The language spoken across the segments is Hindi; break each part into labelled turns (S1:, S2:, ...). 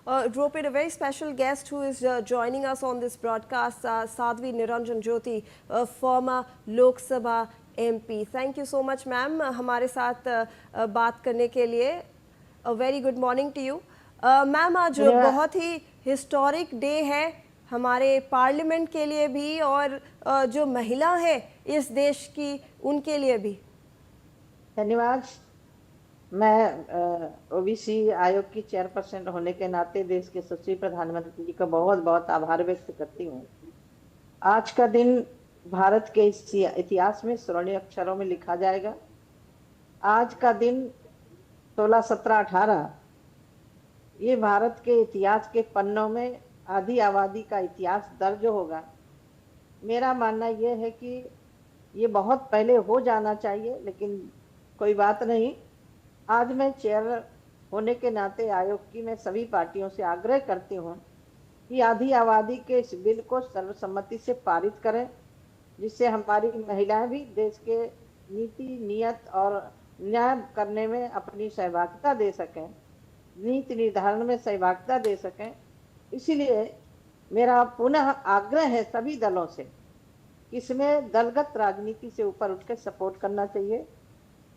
S1: roped a very special guest who is joining us on this broadcast, Sadhvi Niranjan Jyoti, former Lok Sabha MP. Thank you so much, ma'am, हमारे साथ बात करने के लिए. A very good morning to you. Ma'am, आज बहुत ही हिस्टोरिक डे है हमारे पार्लियामेंट के लिए भी और जो महिला है इस देश की उनके लिए भी.
S2: धन्यवाद. मैं ओबीसी आयोग की चेयरपर्सन होने के नाते देश के यशस्वी प्रधानमंत्री जी का बहुत बहुत आभार व्यक्त करती हूँ. आज का दिन भारत के इतिहास में स्वर्णिम अक्षरों में लिखा जाएगा. आज का दिन 16, 17, 18 ये भारत के इतिहास के पन्नों में आधी आबादी का इतिहास दर्ज होगा. मेरा मानना यह है कि ये बहुत पहले हो जाना चाहिए, लेकिन कोई बात नहीं. आज मैं चेयर होने के नाते आयोग की मैं सभी पार्टियों से आग्रह करती हूँ कि आधी आबादी के इस बिल को सर्वसम्मति से पारित करें, जिससे हमारी महिलाएं भी देश के नीति, नियत और न्याय करने में अपनी सहभागिता दे सकें, नीति निर्धारण में सहभागिता दे सकें. इसीलिए मेरा पुनः आग्रह है सभी दलों से कि इसमें दलगत राजनीति से ऊपर उठकर सपोर्ट करना चाहिए.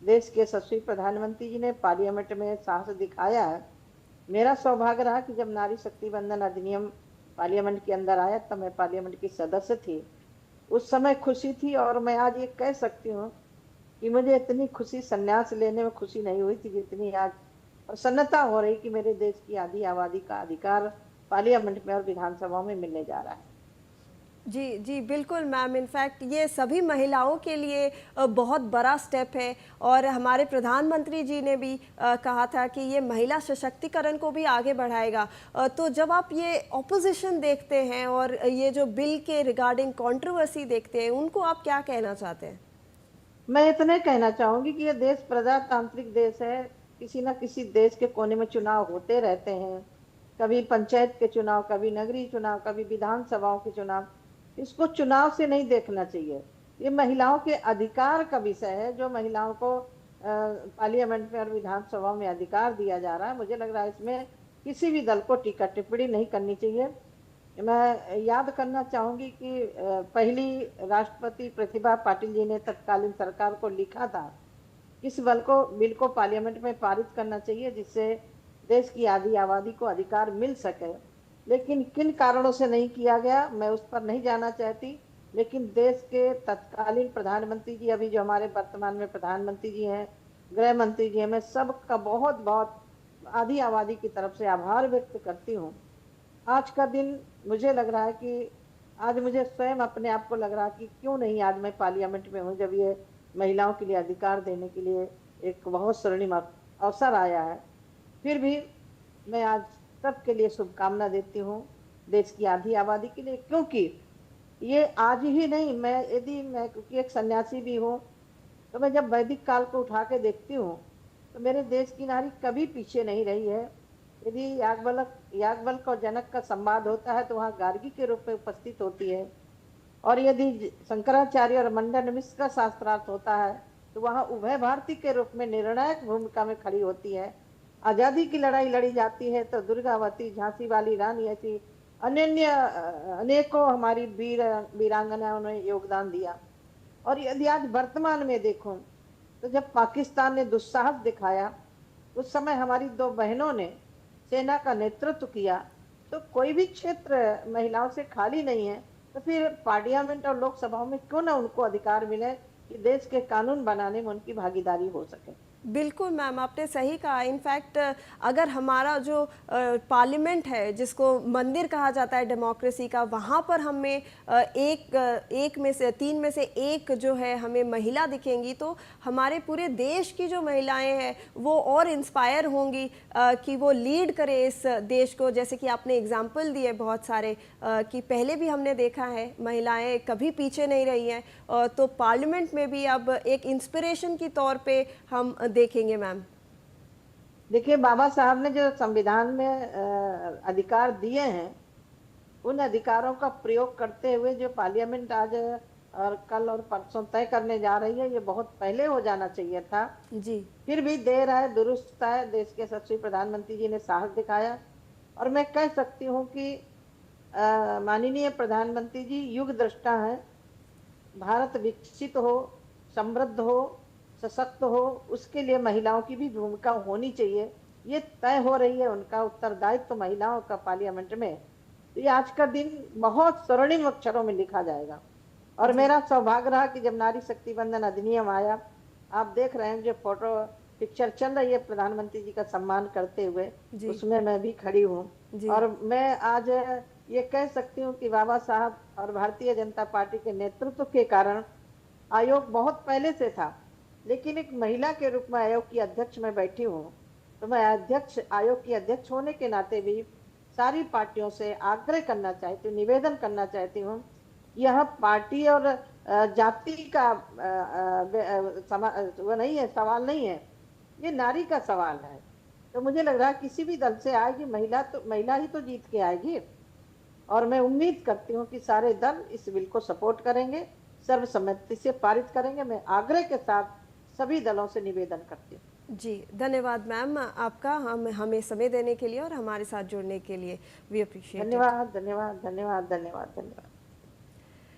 S2: देश के यशस्वी प्रधानमंत्री जी ने पार्लियामेंट में साहस दिखाया है. मेरा सौभाग्य रहा कि जब नारी शक्ति बंधन अधिनियम पार्लियामेंट के अंदर आया तब मैं पार्लियामेंट की सदस्य थी. उस समय खुशी थी और मैं आज ये कह सकती हूँ कि मुझे इतनी खुशी संन्यास लेने में खुशी नहीं हुई थी जितनी आज प्रसन्नता हो रही कि मेरे देश की आधी आबादी का अधिकार पार्लियामेंट में और विधानसभा में मिलने जा रहा है.
S1: जी जी बिल्कुल मैम. इनफैक्ट ये सभी महिलाओं के लिए बहुत बड़ा स्टेप है और हमारे प्रधानमंत्री जी ने भी कहा था कि ये महिला सशक्तिकरण को भी आगे बढ़ाएगा. तो जब आप ये ऑपोजिशन देखते हैं और ये जो बिल के रिगार्डिंग कंट्रोवर्सी देखते हैं, उनको आप क्या कहना चाहते हैं?
S2: मैं इतने कहना चाहूंगी कि ये देश प्रजातांत्रिक देश है. किसी न किसी देश के कोने में चुनाव होते रहते हैं. कभी पंचायत के चुनाव, कभी नगरीय चुनाव, कभी विधानसभाओं के चुनाव. इसको चुनाव से नहीं देखना चाहिए. ये महिलाओं के अधिकार का विषय है. जो महिलाओं को पार्लियामेंट में और विधानसभा में अधिकार दिया जा रहा है, मुझे लग रहा है इसमें किसी भी दल को टीका टिप्पणी नहीं करनी चाहिए. मैं याद करना चाहूंगी कि पहली राष्ट्रपति प्रतिभा पाटिल जी ने तत्कालीन सरकार को लिखा था इस बिल को पार्लियामेंट में पारित करना चाहिए, जिससे देश की आधी आबादी को अधिकार मिल सके. लेकिन किन कारणों से नहीं किया गया मैं उस पर नहीं जाना चाहती. लेकिन देश के तत्कालीन प्रधानमंत्री जी, अभी जो हमारे वर्तमान में प्रधानमंत्री जी हैं, गृह मंत्री जी हैं, मैं सबका बहुत बहुत आधी आबादी की तरफ से आभार व्यक्त करती हूँ. आज का दिन मुझे लग रहा है कि आज मुझे स्वयं अपने आप को लग रहा है कि क्यों नहीं आज मैं पार्लियामेंट में हूँ, जब ये महिलाओं के लिए अधिकार देने के लिए एक बहुत स्वर्णिम अवसर आया है. फिर भी मैं आज सबके लिए शुभकामना देती हूँ देश की आधी आबादी के लिए, क्योंकि ये आज ही नहीं, मैं क्योंकि एक सन्यासी भी हूँ, तो मैं जब वैदिक काल को उठा के देखती हूँ तो मेरे देश की नारी कभी पीछे नहीं रही है. यदि याज्ञवल्क्य और जनक का संवाद होता है तो वहाँ गार्गी के रूप में उपस्थित होती है, और यदि शंकराचार्य और मंडन मिश्र का शास्त्रार्थ होता है तो वहाँ उभय भारती के रूप में निर्णायक भूमिका में खड़ी होती है. आजादी की लड़ाई लड़ी जाती है तो दुर्गावती, झांसी वाली रानी, ऐसी अनेकों हमारी वीरांगनाओं ने योगदान दिया. और यदि आज वर्तमान में देखूं तो जब पाकिस्तान ने दुस्साहस दिखाया उस समय हमारी दो बहनों ने सेना का नेतृत्व किया. तो कोई भी क्षेत्र महिलाओं से खाली नहीं है. तो फिर पार्लियामेंट और लोकसभाओं में क्यों ना उनको अधिकार मिले कि देश के कानून बनाने में उनकी भागीदारी हो सके.
S1: बिल्कुल मैम, आपने सही कहा. इनफैक्ट अगर हमारा जो पार्लियामेंट है, जिसको मंदिर कहा जाता है डेमोक्रेसी का, वहाँ पर हमें एक में से 3 में से 1 जो है हमें महिला दिखेंगी, तो हमारे पूरे देश की जो महिलाएं हैं वो और इंस्पायर होंगी कि वो लीड करे इस देश को. जैसे कि आपने एग्जाम्पल दिए बहुत सारे कि पहले भी हमने देखा है महिलाएं कभी पीछे नहीं रही हैं. तो पार्लियामेंट में भी अब एक इंस्पिरेशन की तौर पे हम देखेंगे. मैम
S2: देखिए, बाबा साहब ने जो संविधान में अधिकार दिए हैं, उन अधिकारों का प्रयोग करते हुए जो पार्लियामेंट आज और कल और परसों तय करने जा रही है, ये बहुत पहले हो जाना चाहिए था
S1: जी.
S2: फिर भी देर है दुरुस्त है. देश के यशस्वी प्रधानमंत्री जी ने साहस दिखाया और मैं कह सकती हूँ कि माननीय प्रधानमंत्री जी युग दृष्टा है। भारत विकसित हो, समृद्ध हो, सशक्त हो, उसके लिए महिलाओं की भी भूमिका होनी चाहिए। ये तय हो रही है उनका उत्तरदायित्व तो महिलाओं का पार्लियामेंट में। तो ये आज का दिन बहुत स्वर्णिम अक्षरों में लिखा जाएगा। और
S1: जी
S2: मेरा सौभाग्य रहा कि जब नारी शक्ति बंधन अधिनियम आया, आप देख रहे हैं जो फोटो पिक्चर चल रही है प्रधानमंत्री जी का सम्मान करते हुए,
S1: जी
S2: उसमें मैं भी खड़ी हूँ।
S1: जी
S2: और मैं आज ये कह सकती हूँ कि बाबा साहब और भारतीय जनता पार्टी के नेतृत्व के कारण आयोग बहुत पहले से था, लेकिन एक महिला के रूप में आयोग की अध्यक्ष मैं बैठी हूँ। तो मैं अध्यक्ष, आयोग की अध्यक्ष होने के नाते भी सारी पार्टियों से आग्रह करना चाहती हूँ, निवेदन करना चाहती हूँ। यह पार्टी और जाति का वो नहीं है, सवाल नहीं है, ये नारी का सवाल है। तो मुझे लग रहा है किसी भी दल से आएगी महिला तो महिला ही तो जीत के आएगी। और मैं उम्मीद करती हूँ कि सारे दल इस बिल को सपोर्ट करेंगे, सर्वसम्मति से पारित करेंगे। मैं आग्रह के साथ सभी दलों से निवेदन करती हूँ।
S1: जी, धन्यवाद मैम आपका, हमें समय देने के लिए और हमारे साथ जुड़ने के लिए। We appreciate it.
S2: धन्यवाद, धन्यवाद, धन्यवाद, धन्यवाद, धन्यवाद।